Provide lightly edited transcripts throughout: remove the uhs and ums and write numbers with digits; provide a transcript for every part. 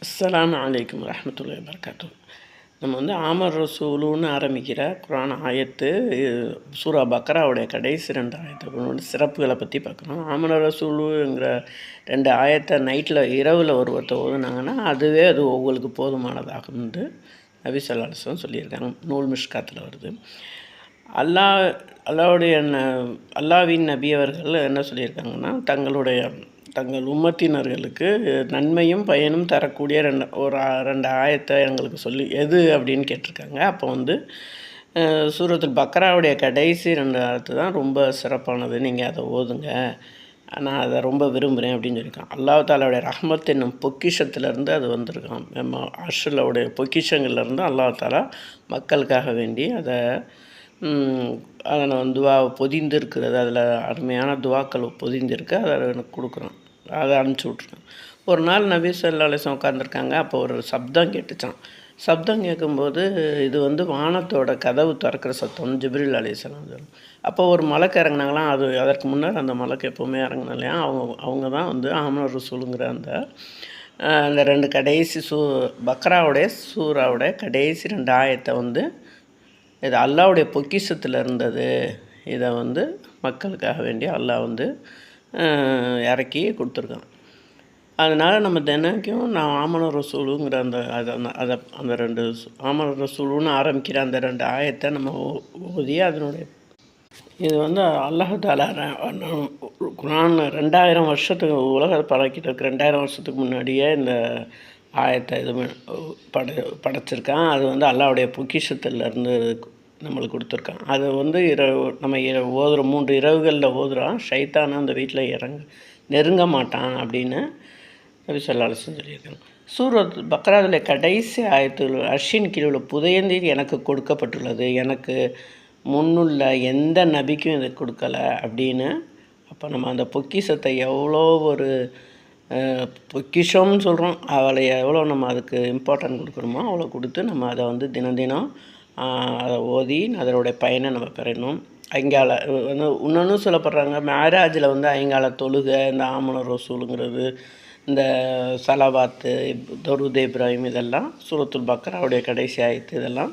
அஸ்ஸலாமு அலைக்கும் வரஹ்மத்துல்லாஹி வபரகாத்துஹு. நம்ம வந்து ஆமர் ரசூலுன்னு ஆரம்பிக்கிற குர்ஆன் ஆயத்து சூரா பக்ராவுடைய கடைசி 2 ஆயத்துகளோட சிறப்புகளை பற்றி பார்க்குறோம். ஆமர் ரசூலுங்கிற 2 ஆயத்தை நைட்டில் இரவில் ஒருத்தர் ஓதுனாங்கன்னா அதுவே அது உங்களுக்கு போதுமானதாகும்னு நபி ஸல்லல்லாஹு அலைஹி வஸல்லம் சொல்லியிருக்காங்க. நூல் மிஷ்காத்தில் வருது. அல்லாஹ்வின் நபி அவர்கள் என்ன சொல்லியிருக்காங்கன்னா, தங்கள் உம்மத்தினர்களுக்கு நன்மையும் பயனும் தரக்கூடிய 2 ஆயத்தை எங்களுக்கு சொல்லி எது அப்படின்னு கேட்டிருக்காங்க. அப்போ வந்து சூரத்துல் பக்ராவுடைய கடைசி 2 ஆயத்து தான் ரொம்ப சிறப்பானது, நீங்கள் அதை ஓதுங்க, நான் அதை ரொம்ப விரும்புகிறேன் அப்படின்னு சொல்லியிருக்கான். அல்லாஹ் தாலாவுடைய ரஹ்மத் என்னும் பொக்கிஷத்துலேருந்து அது வந்திருக்கான். நம்ம அர்ஷுல்லாவுடைய பொக்கிஷங்கள்லேருந்து அல்லாஹ் தாலா மக்களுக்காக வேண்டி அதில் துவா பொதிந்து இருக்கிறது, அதில் அருமையான துவாக்கள் பொதிந்து இருக்கு, அதை எனக்கு கொடுக்குறான், அதை அனுப்பிச்சி விட்ருக்கான். ஒரு நாள் நபி ஸல்லல்லாஹு அலைஹி வஸல்லம் உட்காந்துருக்காங்க. அப்போ ஒரு சப்தம் கேட்டுச்சான். சப்தம் கேட்கும்போது இது வந்து வானத்தோட கதவு திறக்கிற சத்தம், ஜிப்ரீல் அலைஹிஸ்ஸலாம் சொல்லும். அப்போ ஒரு மலக்கு இறங்குனாங்களாம். அதற்கு முன்னர் அந்த மலக்கு எப்போவுமே இறங்கினா இல்லையா, அவங்க தான் வந்து ஆமர் ரசூலுங்கிற அந்த 2 கடைசி பக்ராவுடைய சூறாவுடைய கடைசி 2 ஆயத்தை வந்து இது அல்லாஹ்வுடைய பொக்கிஷத்தில் இருந்தது, இதை வந்து மக்களுக்காக வேண்டி அல்லாஹ் வந்து இறக்கி கொடுத்துருக்கான். அதனால் நம்ம தினைக்கும் நான் ஆமர் ரசூலுங்கிற அந்த 2 ஆமர் ரசூலுன்னு ஆரம்பிக்கிற அந்த 2 ஆயத்தை நம்ம ஓதி அதனுடைய இது வந்து அல்லாஹ் தாலா குர்ஆன் 2000 வருஷத்துக்கு உலக படைக்கிறதுக்கு 2000 வருஷத்துக்கு முன்னாடியே இந்த ஆயத்தை படைச்சிருக்கான். அது வந்து அல்லாஹ்வுடைய பொக்கிஷத்துலேருந்து நம்மளுக்கு கொடுத்துருக்கான். அது வந்து நம்ம ஓதுகிற 3 இரவுகளில் ஓதுகிறோம். ஷைத்தான் அந்த வீட்டில் நெருங்க மாட்டான் அப்படின்னு நபி ஸல்லல்லாஹு அலைஹி வஸல்லம் சொல்லியிருக்காங்க. சூரத் பக்ராவில் கடைசி ஆயத்தில் அர்ஷின் கீழ் உள்ள புதையந்தீர் எனக்கு கொடுக்கப்பட்டுள்ளது, எனக்கு முன்னுள்ள எந்த நபிக்கும் இதை கொடுக்கலை அப்படின்னு. அப்போ நம்ம அந்த பொக்கிஷத்தை எவ்வளோ ஒரு பொக்கிஷம்னு சொல்கிறோம், அவளை எவ்வளோ நம்ம அதுக்கு இம்பார்ட்டன்ட் கொடுக்குறோமோ அவ்வளோ கொடுத்து நம்ம அதை வந்து தினம் அதை ஓதி அதனுடைய பயனை நம்ம பெறணும். ஐங்கால வந்து இன்னொன்று சொல்லப்படுறாங்க, மேராஜில் வந்து ஐங்கால தொழுகை, இந்த ஆமர் ரசூலுங்கிறது, இந்த சலவாத்து, தரூத் இப்ராஹிம், இதெல்லாம் சூரத்துல் பக்ராவுடைய கடைசி ஆயத்து, இதெல்லாம்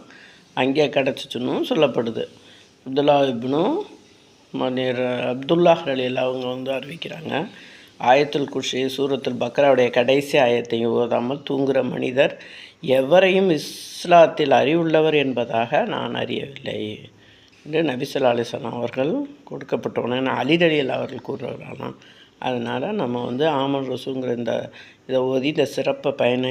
அங்கே கிடச்சிச்சுன்னு சொல்லப்படுது. அப்துல்லாஹ் ரலியல்லாஹு அவங்க வந்து அறிவிக்கிறாங்க, ஆயத்துல் குர்சி சூரத்துல் பக்ராவுடைய கடைசி ஆயத்தையும் ஓதாமல் தூங்குகிற மனிதர் எவரையும் இஸ்லாத்தில் அறிவுள்ளவர் என்பதாக நான் அறியவில்லை என்று நபி ஸல்லல்லாஹு அலைஹி வஸல்லம் அவர்கள் கொடுக்கப்பட்டவன அலி ரலியல்லாஹு அவர்கள் கூறுகிறாராம். அதனால் நம்ம வந்து ஆமர் ரசூலுங்கிற இதை ஓதி இந்த சிறப்பை பயனை